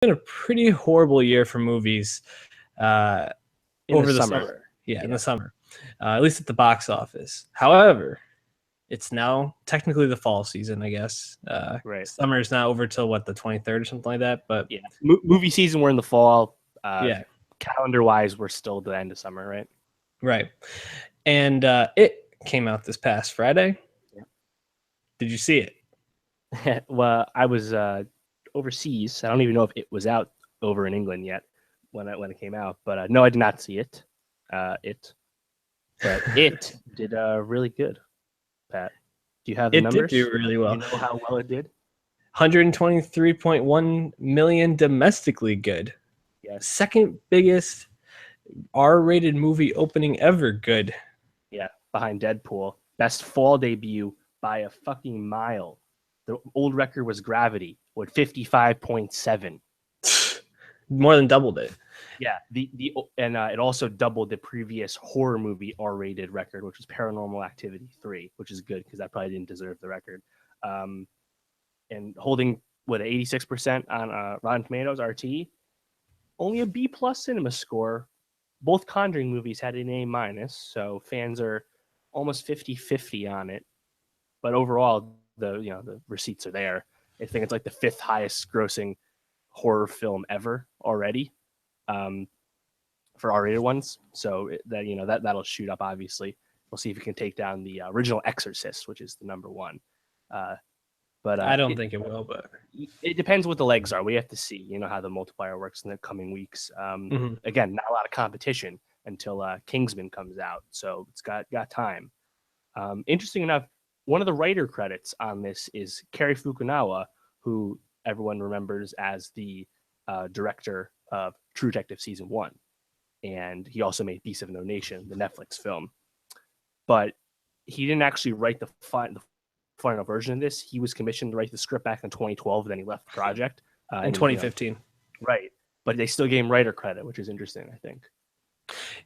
been a pretty horrible year for movies over the summer. Yeah, in the summer, at least at the box office. However, it's now technically the fall season, I guess. Right. Summer is not over till what, the 23rd or something like that. But yeah, movie season, we're in the fall. Yeah, Calendar wise, we're still at the end of summer, right? right. And it came out this past Friday. Yeah. Did you see it? Well, I was overseas. I don't even know if it was out over in England yet when it came out. But no, I did not see it. But it did really good. Pat, do you have the It numbers? did do really well. Do you know how well it did? 123.1 million domestically good. Yes. Second biggest R-rated movie opening ever good. Yeah, behind Deadpool. Best fall debut by a fucking mile. The old record was Gravity with 55.7. More than doubled it. Yeah, it also doubled the previous horror movie R-rated record, which was Paranormal Activity 3, which is good because that probably didn't deserve the record. And holding 86% on Rotten Tomatoes RT, only a B+ cinema score. Both Conjuring movies had an A-, so fans are almost 50-50 on it. But overall, the receipts are there. I think it's like the 5th highest grossing horror film ever already, for R-rated ones. So that'll shoot up. Obviously, we'll see if it can take down the original Exorcist, which is the number 1. But I don't think it will. But it depends what the legs are. We have to see, how the multiplier works in the coming weeks. Again, not a lot of competition until Kingsman comes out, so it's got time. Interesting enough, one of the writer credits on this is Cary Fukunaga, who everyone remembers as the director of True Detective Season 1. And he also made Beast of No Nation, the Netflix film. But he didn't actually write the final version of this. He was commissioned to write the script back in 2012, then he left the project. In 2015. Right. But they still gave him writer credit, which is interesting, I think.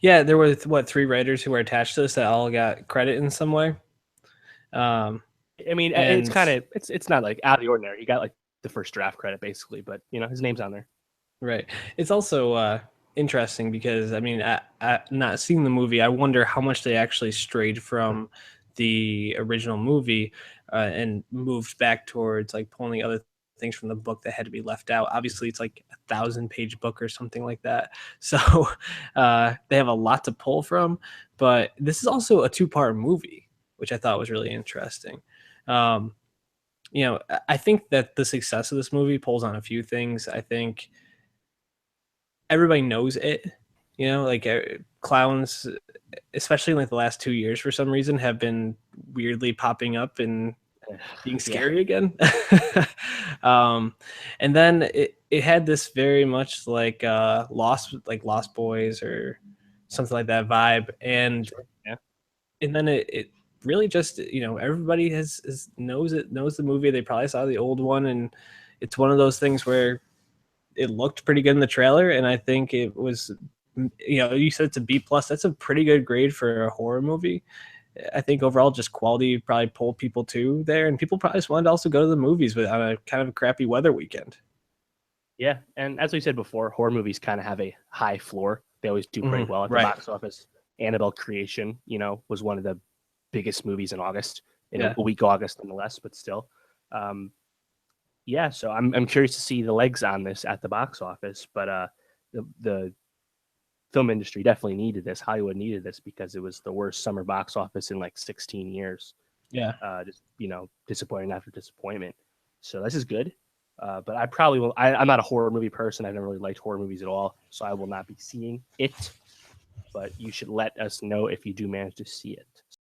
Yeah, there were 3 writers who were attached to this that all got credit in some way. It's kind of it's not like out of the ordinary. He got like the first draft credit basically, but his name's on there. Right. It's also interesting because I not seeing the movie, I wonder how much they actually strayed from the original movie and moved back towards like pulling other things from the book that had to be left out. Obviously, it's like 1,000-page book or something like that, so they have a lot to pull from. But this is also a 2-part movie, which I thought was really interesting. I think that the success of this movie pulls on a few things. I think everybody knows it, like clowns, especially in like the last 2 years for some reason, have been weirdly popping up and being scary again. And then it had this very much like Lost Boys or something like that vibe. And and then it really just, everybody knows the movie. They probably saw the old one, and it's one of those things where it looked pretty good in the trailer, and I think it was, you said it's a B+. That's a pretty good grade for a horror movie. I think overall, just quality probably pulled people to there, and people probably just wanted to also go to the movies on a kind of a crappy weather weekend. Yeah, and as we said before, horror movies kind of have a high floor. They always do pretty well at the box office. Annabelle Creation, was one of the biggest movies in August, a week August nonetheless, but still. So I'm curious to see the legs on this at the box office, but the film industry definitely needed this. Hollywood needed this because it was the worst summer box office in like 16 years. Yeah. Just disappointing after disappointment. So this is good. But I probably will. I'm not a horror movie person. I've never really liked horror movies at all, so I will not be seeing it. But you should let us know if you do manage to see it.